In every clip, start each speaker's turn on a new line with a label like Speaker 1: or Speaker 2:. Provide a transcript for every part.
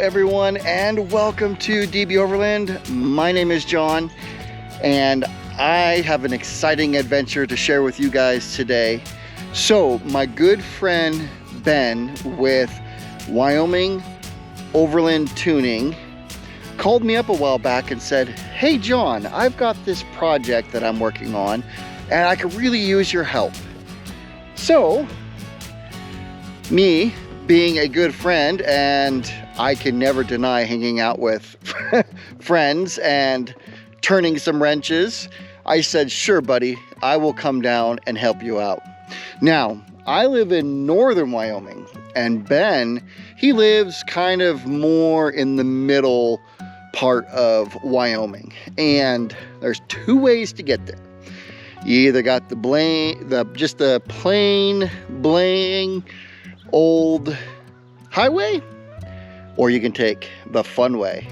Speaker 1: everyone, and welcome to DB Overland. My name is John, and I have an exciting adventure to share with you guys today. So my good friend Ben with Wyoming Overland Tuning called me up a while back and said, "Hey John, I've got this project that I'm working on and I could really use your help." So me being a good friend, and I can never deny hanging out with friends and turning some wrenches, I said, "Sure buddy, I will come down and help you out." Now, I live in northern Wyoming, and Ben, he lives kind of more in the middle part of Wyoming, and there's two ways to get there. You either got the plain bling old highway, or you can take the fun way.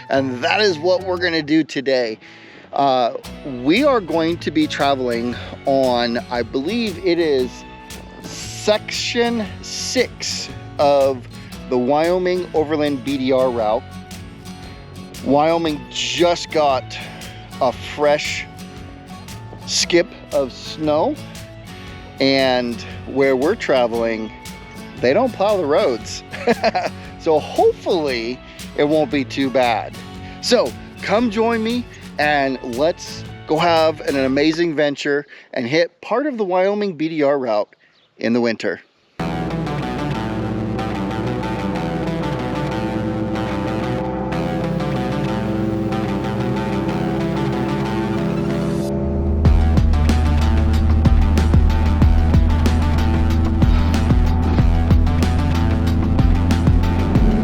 Speaker 1: And that is what we're going to do today. We are going to be traveling on, I believe it is section 6 of the Wyoming Overland BDR route. Wyoming just got a fresh skip of snow, and where we're traveling, they don't plow the roads. So hopefully it won't be too bad. So come join me and let's go have an amazing venture and hit part of the Wyoming BDR route in the winter.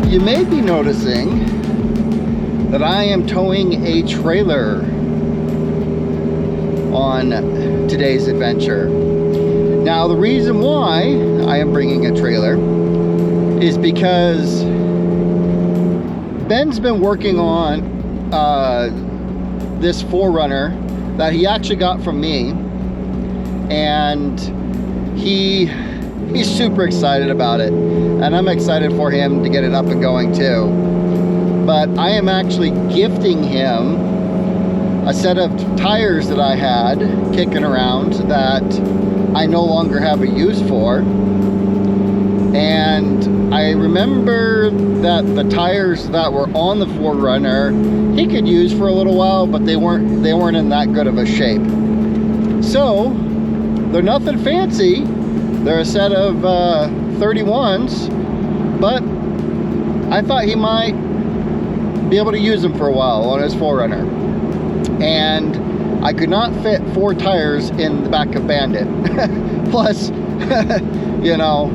Speaker 1: You may be noticing that I am towing a trailer on today's adventure. Now, the reason why I am bringing a trailer is because Ben's been working on this 4Runner that he actually got from me, and he's super excited about it, and I'm excited for him to get it up and going too. But I am actually gifting him a set of tires that I had kicking around that I no longer have a use for. And I remember that the tires that were on the 4Runner he could use for a little while, but they weren't in that good of a shape. So they're nothing fancy. They're a set of 31s, but I thought he might be able to use them for a while on his 4Runner. And I could not fit 4 tires in the back of Bandit. Plus, you know,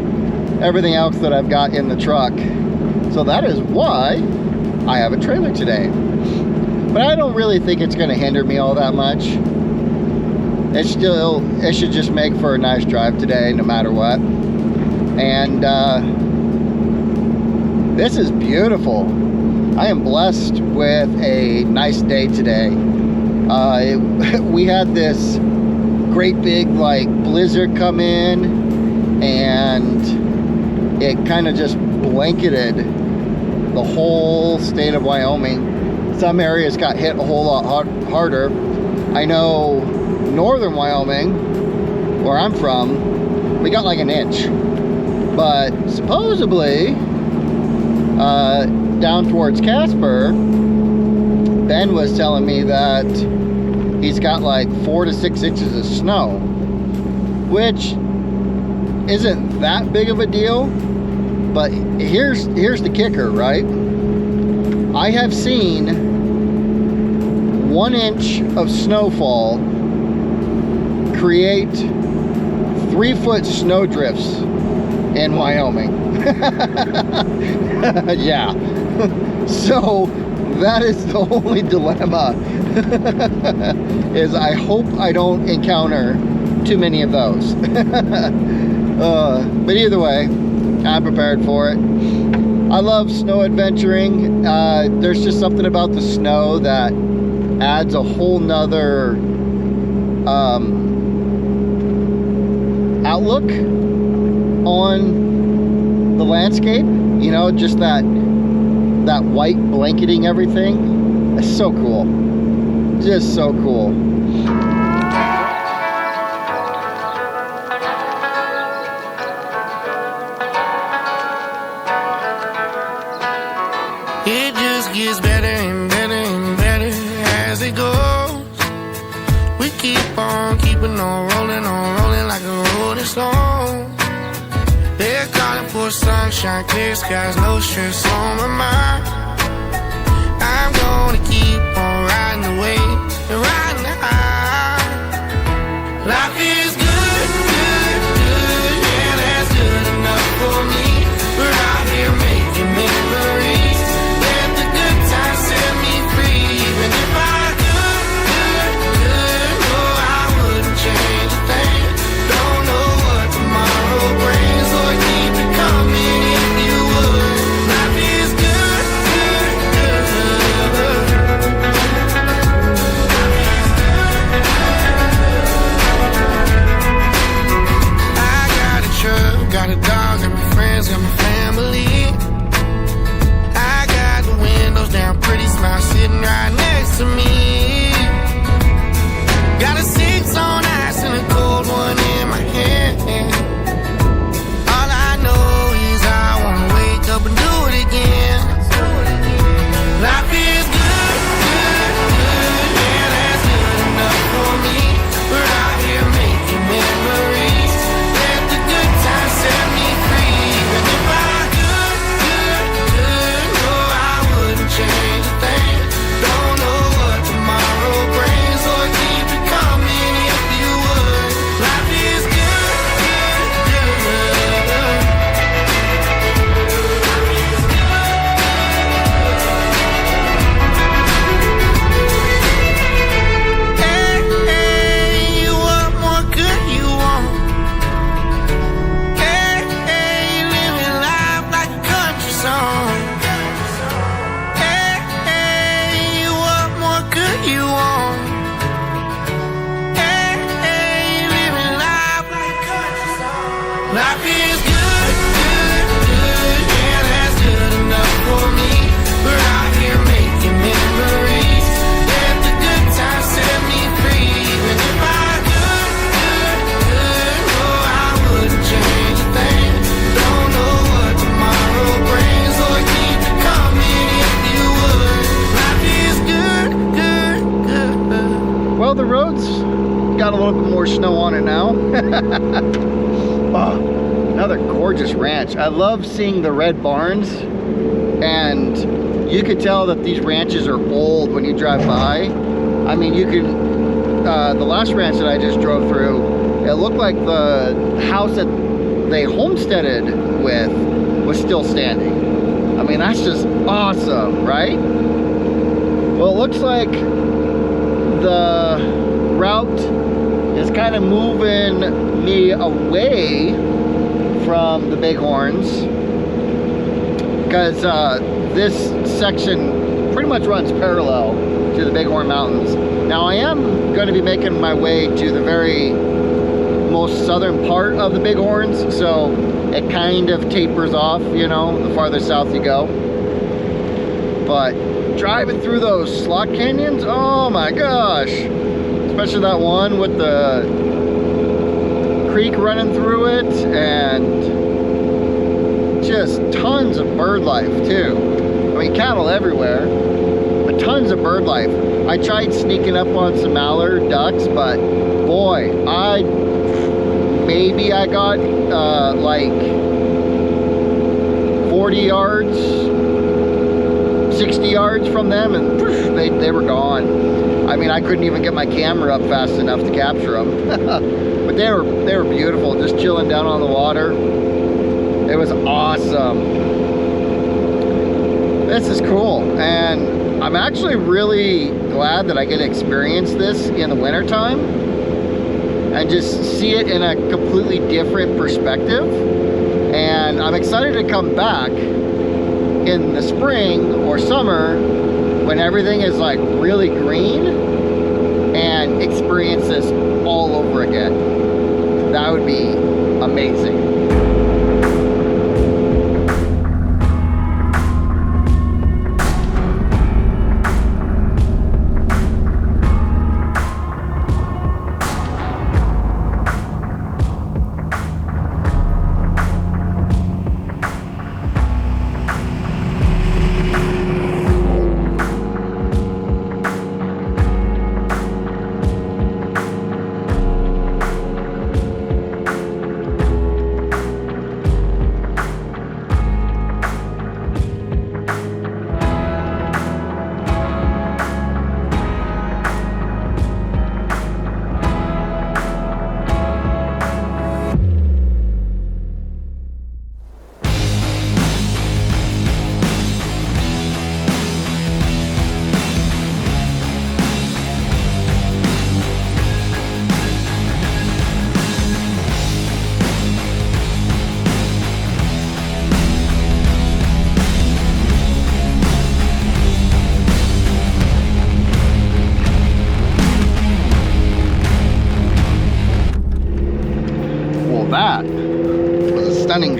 Speaker 1: everything else that I've got in the truck. So that is why I have a trailer today. But I don't really think it's going to hinder me all that much. It should just make for a nice drive today, no matter what. And this is beautiful. I am blessed with a nice day today. We had this great big like blizzard come in, and it kind of just blanketed the whole state of Wyoming. Some areas got hit a whole lot harder. I know northern Wyoming, where I'm from, we got like an inch. But supposedly, down towards Casper, Ben was telling me that he's got like 4 to 6 inches of snow, which isn't that big of a deal. But here's the kicker, right? I have seen 1 inch of snowfall create 3-foot snow drifts in Wyoming. Yeah. So that is the only dilemma, is I hope I don't encounter too many of those. But either way, I'm prepared for it. I love snow adventuring. There's just something about the snow that adds a whole nother outlook on the landscape. You know, just that that white blanketing everything. It's so cool. Just so cool.
Speaker 2: It just gets better and better and better as it goes. We keep on keeping on rolling like a rolling stone. They're calling for sunshine, clear skies, no stress on my mind. I'm gonna keep on riding the wave and riding the high. Life is good, good, good, yeah, that's good enough for me. We're out here making memories. Let the good times set me free. Even if I could, no, I wouldn't change a thing. Don't know what tomorrow brings, or keep it coming if you would. Life is good, good, good. I got a truck, got a dog, got my friends, got my family. I got the windows down, pretty smile sitting right next to me. Got a 6 on ice and a cold one in my hand. All I know is I wanna wake up and do it again. Life is good, good, good, yeah, that's good enough for me. We're out here making memories. Let the good times set me free. Even if I could, no, I wouldn't change a thing. Don't know what tomorrow brings, or keep it coming if you would. Life is good, good, good. Hey, hey, you want more good, you want. Hey, hey, living life like a country song. Hey, hey, you want more good, you want. Hey, hey, living life like a country song. Life is good, good, good, yeah, that's good enough for me. We're out here making memories. Let the good times set me free. Even if I could, no, I wouldn't change a thing. Don't know what tomorrow brings, or keep it coming if you would. Life is good, good, good.
Speaker 1: Well, the road's got a little bit more snow on it now. Oh, another gorgeous ranch. I love seeing the red barns, and you could tell that these ranches are old when you drive by. I mean, you can, the last ranch that I just drove through, it looked like the house that they homesteaded with was still standing. I mean, that's just awesome, right? Well, it looks like the route is kind of moving me away from the Bighorns, because this section pretty much runs parallel to the Bighorn Mountains. Now, I am going to be making my way to the very most southern part of the Bighorns, so it kind of tapers off, you know, the farther south you go. But driving through those slot canyons, oh my gosh, especially that one with the creek running through it, and just tons of bird life too. I mean, cattle everywhere, but tons of bird life. I tried sneaking up on some mallard ducks, but boy, maybe I got like 40 yards, 60 yards from them, and they were gone. I mean, I couldn't even get my camera up fast enough to capture them. But they were beautiful, just chilling down on the water. It was awesome. This is cool, and I'm actually really glad that I get to experience this in the wintertime and just see it in a completely different perspective. And I'm excited to come back in the spring or summer when everything is like really green and experience this all over again. That would be amazing.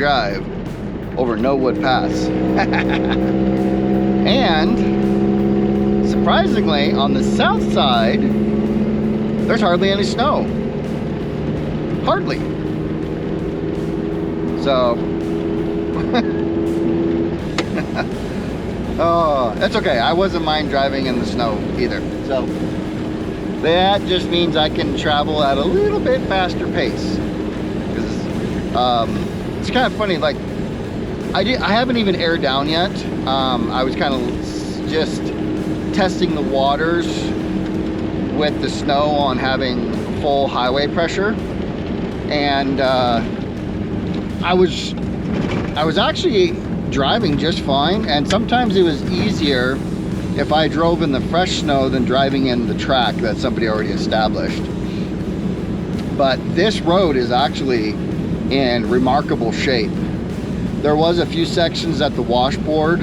Speaker 1: drive over No Wood Pass. And surprisingly, on the south side, there's hardly any snow. Hardly. So, oh, that's okay. I wasn't mind driving in the snow either. So, that just means I can travel at a little bit faster pace. It's kind of funny, like, I haven't even aired down yet. I was kind of just testing the waters with the snow on having full highway pressure, and I was actually driving just fine, and sometimes it was easier if I drove in the fresh snow than driving in the track that somebody already established. But this road is actually in remarkable shape. There was a few sections that the washboard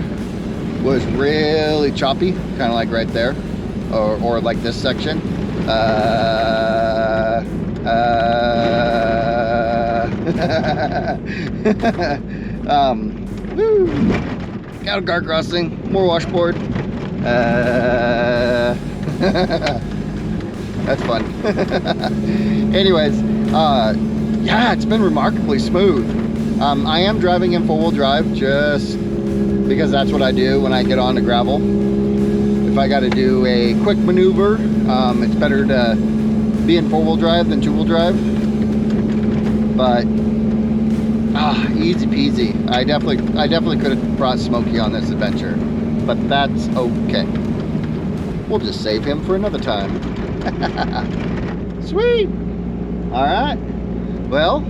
Speaker 1: was really choppy, kind of like right there, or like this section. Woo. Got a guard crossing, more washboard. That's fun. Anyways, yeah, it's been remarkably smooth. I am driving in four-wheel drive just because that's what I do when I get on the gravel. If I got to do a quick maneuver, it's better to be in four-wheel drive than two-wheel drive. But easy peasy. I definitely could have brought Smokey on this adventure, but that's okay. We'll just save him for another time. Sweet. All right. Well,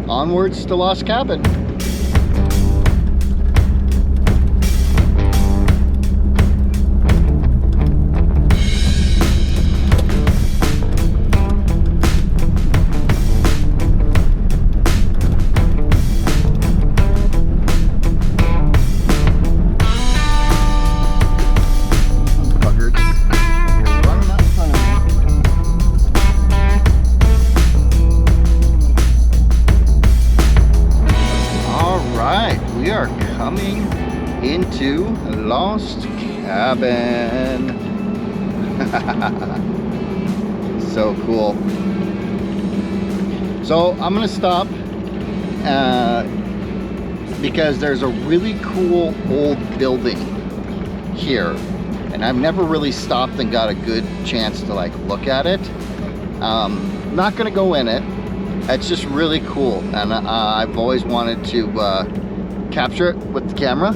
Speaker 1: onwards to Lost Cabin. Into Lost Cabin. So cool. So I'm gonna stop because there's a really cool old building here, and I've never really stopped and got a good chance to like look at it. Not gonna go in it. It's just really cool, and I've always wanted to capture it with the camera.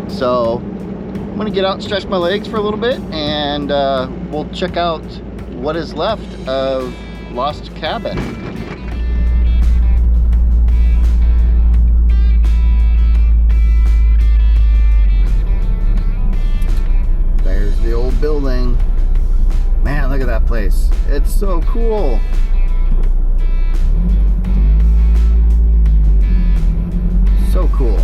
Speaker 1: So I'm gonna get out and stretch my legs for a little bit, and we'll check out what is left of Lost Cabin. There's the old building. Man, look at that place. It's so cool. So cool.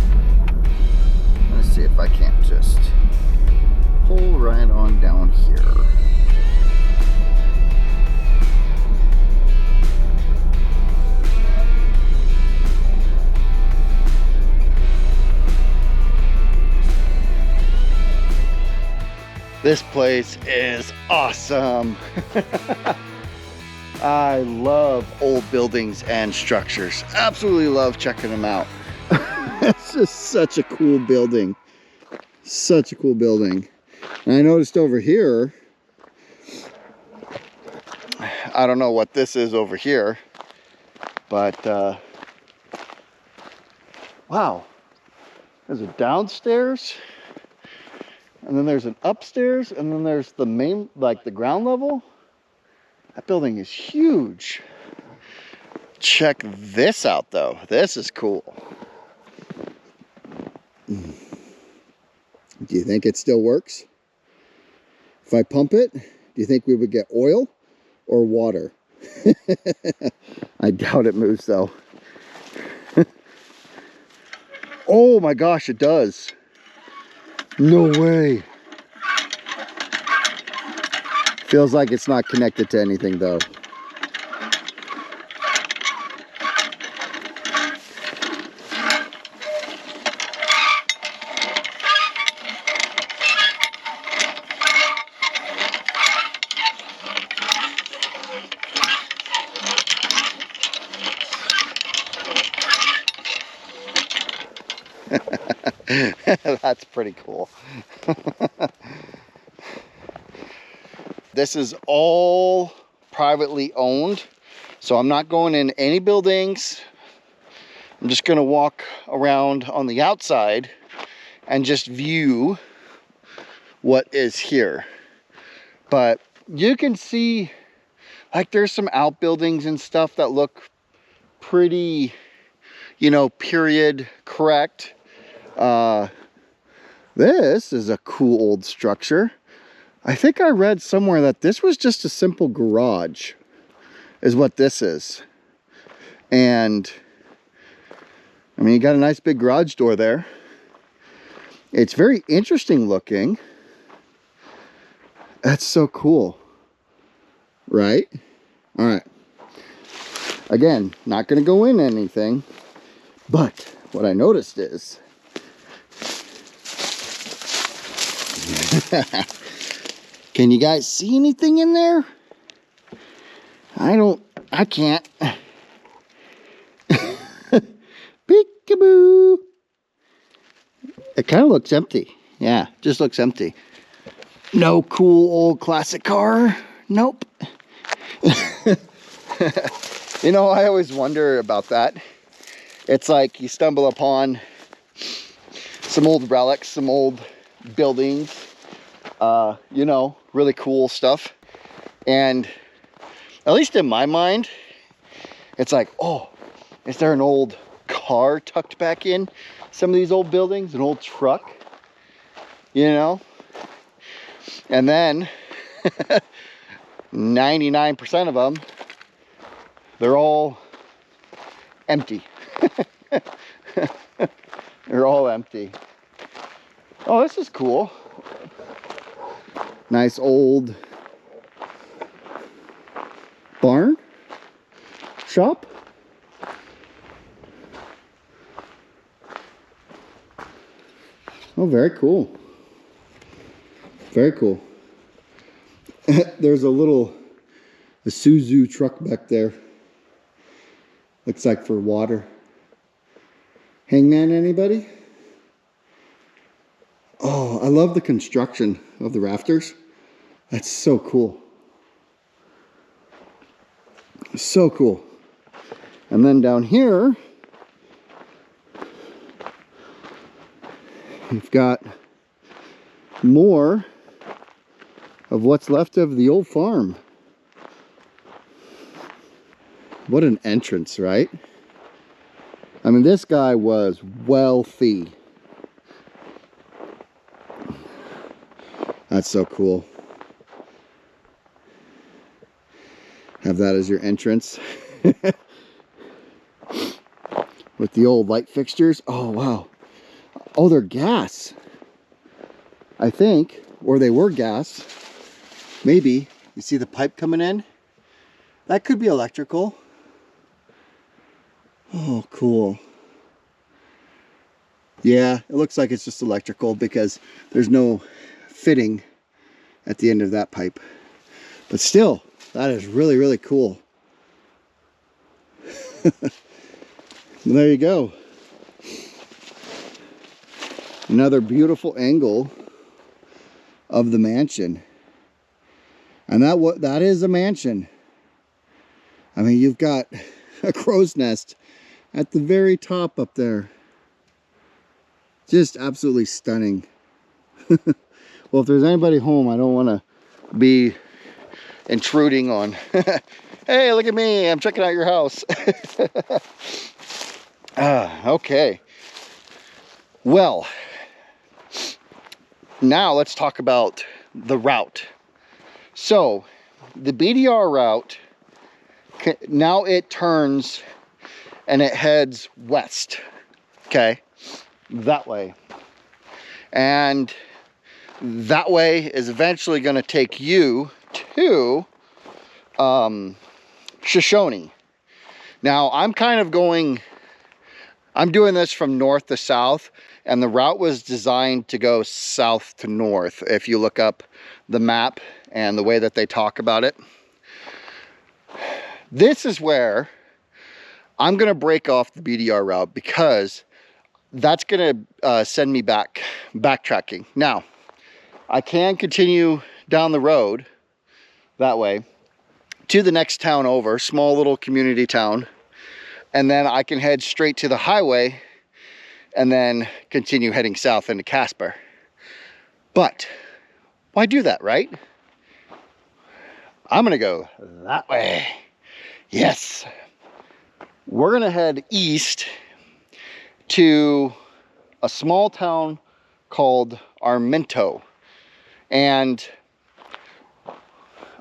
Speaker 1: Let's see if I can't just pull right on down here. This place is awesome. I love old buildings and structures. Absolutely love checking them out. It's just such a cool building. Such a cool building. And I noticed over here, I don't know what this is over here, but wow, there's a downstairs, and then there's an upstairs, and then there's the main, like the ground level. That building is huge. Check this out though. This is cool. Do you think it still works? If I pump it, do you think we would get oil or water? I doubt it moves though. Oh my gosh, it does. No way. Feels like it's not connected to anything though. That's pretty cool. This is all privately owned, so I'm not going in any buildings. I'm just gonna walk around on the outside and just view what is here. But you can see, like, there's some outbuildings and stuff that look pretty, you know, period correct. This is a cool old structure. I think I read somewhere that this was just a simple garage, is what this is. And I mean, you got a nice big garage door there. It's very interesting looking. That's so cool, right? All right. Again, not going to go in anything, but what I noticed is can you guys see anything in there? I can't. Peekaboo. It kind of looks empty. Yeah, just looks empty. No cool old classic car. Nope. You know, I always wonder about that. It's like you stumble upon some old relics, some old buildings, you know, really cool stuff. And at least in my mind, it's like, oh, is there an old car tucked back in some of these old buildings? An old truck, you know? And then 99% of them, they're all empty. They're all empty. Oh, this is cool. Nice old barn shop. Oh, very cool. Very cool. There's a little Isuzu truck back there. Looks like for water. Hangman, anybody? Oh, I love the construction of the rafters. That's so cool. So cool. And then down here, you've got more of what's left of the old farm. What an entrance, right? I mean, this guy was wealthy. That's so cool. Have that as your entrance. With the old light fixtures. Oh, wow. Oh, they're gas, I think. Or they were gas. Maybe. You see the pipe coming in? That could be electrical. Oh, cool. Yeah, it looks like it's just electrical because there's no fitting at the end of that pipe. But still, that is really, really cool. There you go. Another beautiful angle of the mansion. And that is a mansion. I mean, you've got a crow's nest at the very top up there. Just absolutely stunning. Well, if there's anybody home, I don't want to be intruding on. Hey, look at me, I'm checking out your house. Okay. Well, now let's talk about the route. So, the BDR route, now it turns and it heads west. Okay, that way. And that way is eventually going to take you to Shoshone. Now, I'm doing this from north to south, and the route was designed to go south to north, if you look up the map and the way that they talk about it. This is where I'm going to break off the BDR route because that's gonna send me backtracking. Now, I can continue down the road that way to the next town over, small little community town, and then I can head straight to the highway and then continue heading south into Casper. But why do that, right? I'm gonna go that way. Yes. We're gonna head east to a small town called Armento. And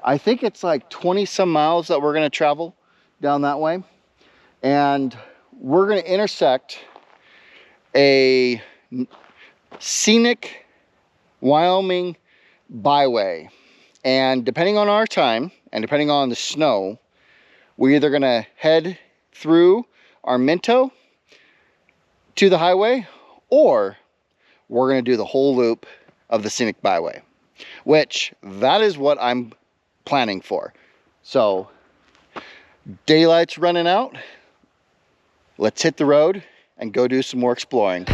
Speaker 1: I think it's like 20 some miles that we're gonna travel down that way. And we're gonna intersect a scenic Wyoming byway. And depending on our time and depending on the snow, we're either gonna head through Armento to the highway, or we're gonna do the whole loop of the scenic byway, which that is what I'm planning for. So daylight's running out. Let's hit the road and go do some more exploring.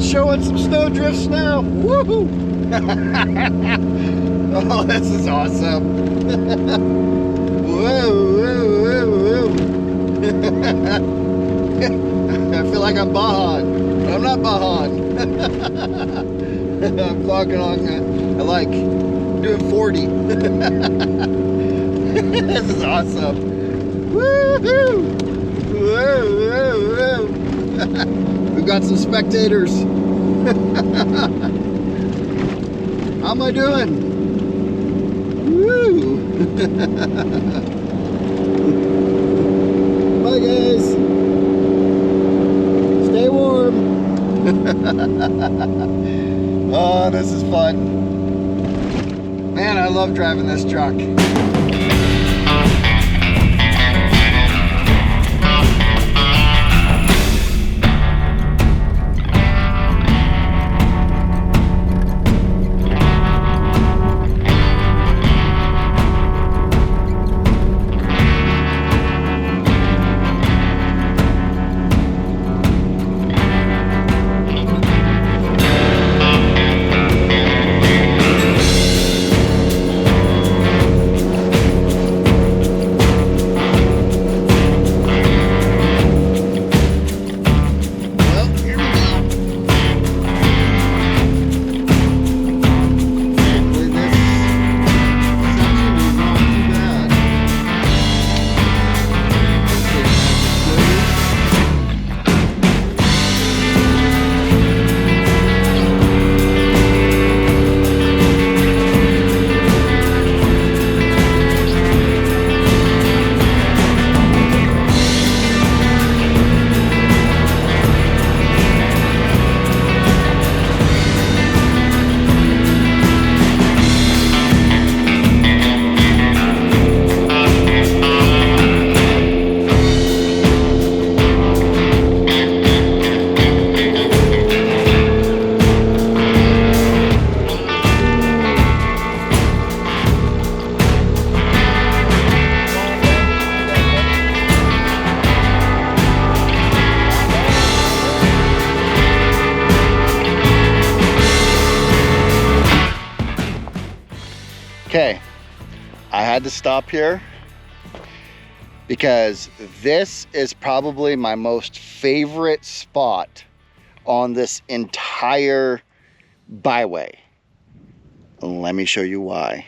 Speaker 1: Showing some snowdrifts now. Woohoo! Oh, this is awesome. Whoa, whoa, whoa, whoa. I feel like I'm Bahan, but I'm not Bahan. I'm clocking on, I like doing 40. This is awesome. Woohoo! Whoa, whoa, whoa. We've got some spectators. How am I doing? Woo! Bye guys. Stay warm. Oh, this is fun. Man, I love driving this truck. Okay, I had to stop here because this is probably my most favorite spot on this entire byway. Let me show you why.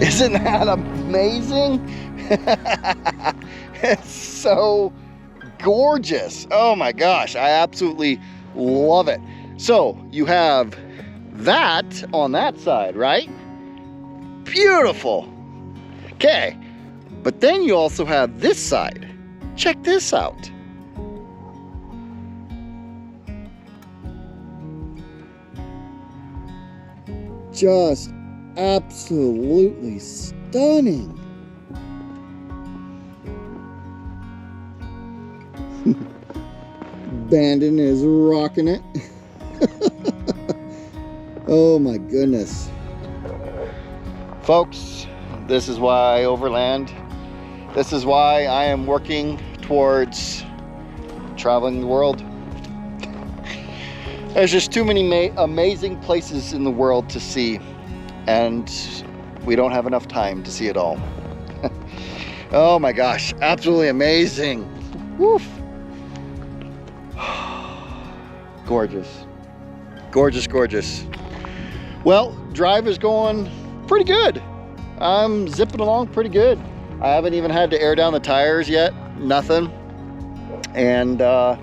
Speaker 1: Isn't that amazing? It's so gorgeous. Oh my gosh, I absolutely love it. So you have that on that side, right? Beautiful. Okay, but then you also have this side. Check this out. Just absolutely stunning. Bandon is rocking it. Oh my goodness. Folks, this is why I overland. This is why I am working towards traveling the world. There's just too many amazing places in the world to see, and we don't have enough time to see it all. Oh my gosh, absolutely amazing. Woof. Gorgeous. Gorgeous, gorgeous. Well, drive is going pretty good. I'm zipping along pretty good. I haven't even had to air down the tires yet, nothing. And the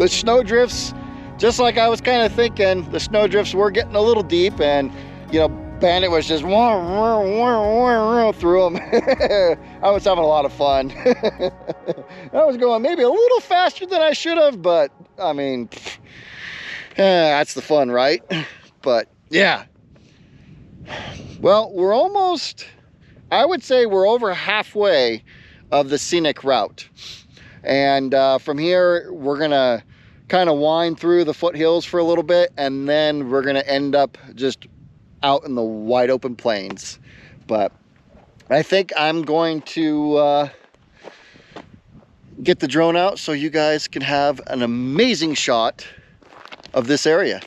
Speaker 1: snow drifts, just like I was kind of thinking, the snow drifts were getting a little deep, and you know, Bandit was just through them. I was having a lot of fun. I was going maybe a little faster than I should have, but I mean, that's the fun, right? But yeah. Well, we're almost, I would say we're over halfway of the scenic route. And from here, we're gonna kind of wind through the foothills for a little bit, and then we're gonna end up just out in the wide open plains. But I think I'm going to get the drone out so you guys can have an amazing shot of this area.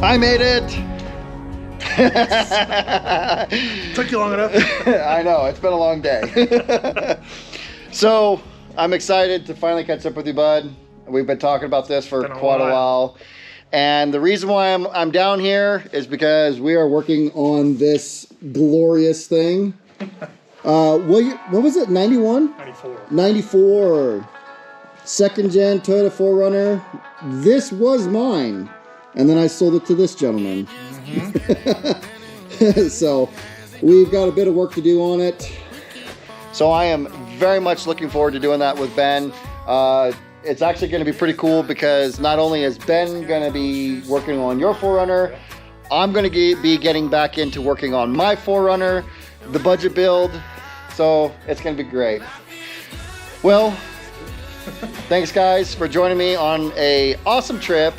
Speaker 1: I made it.
Speaker 3: Took you long enough.
Speaker 1: I know, it's been a long day. So I'm excited to finally catch up with you, bud. We've been talking about this for quite a while. And the reason why I'm down here is because we are working on this glorious thing. What was it, 91?
Speaker 3: 94.
Speaker 1: 94. Second gen Toyota 4Runner. This was mine. And then I sold it to this gentleman. Mm-hmm. So we've got a bit of work to do on it. So I am very much looking forward to doing that with Ben. It's actually going to be pretty cool because not only is Ben going to be working on your 4Runner, I'm going to be getting back into working on my 4Runner, the budget build. So it's going to be great. Well, thanks guys for joining me on a awesome trip.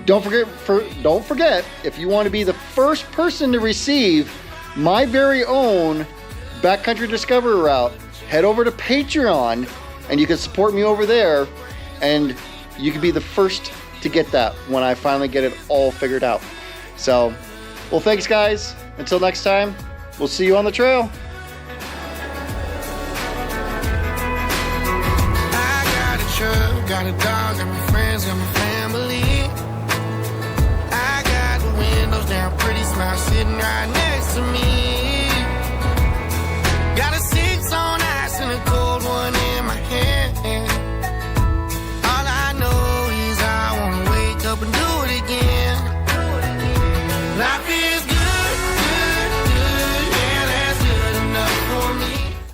Speaker 1: Don't forget, if you want to be the first person to receive my very own Backcountry Discovery route, head over to Patreon and you can support me over there and you can be the first to get that when I finally get it all figured out. So, well, thanks guys. Until next time, we'll see you on the trail.
Speaker 2: I got a truck, got a dog, got my friends, got my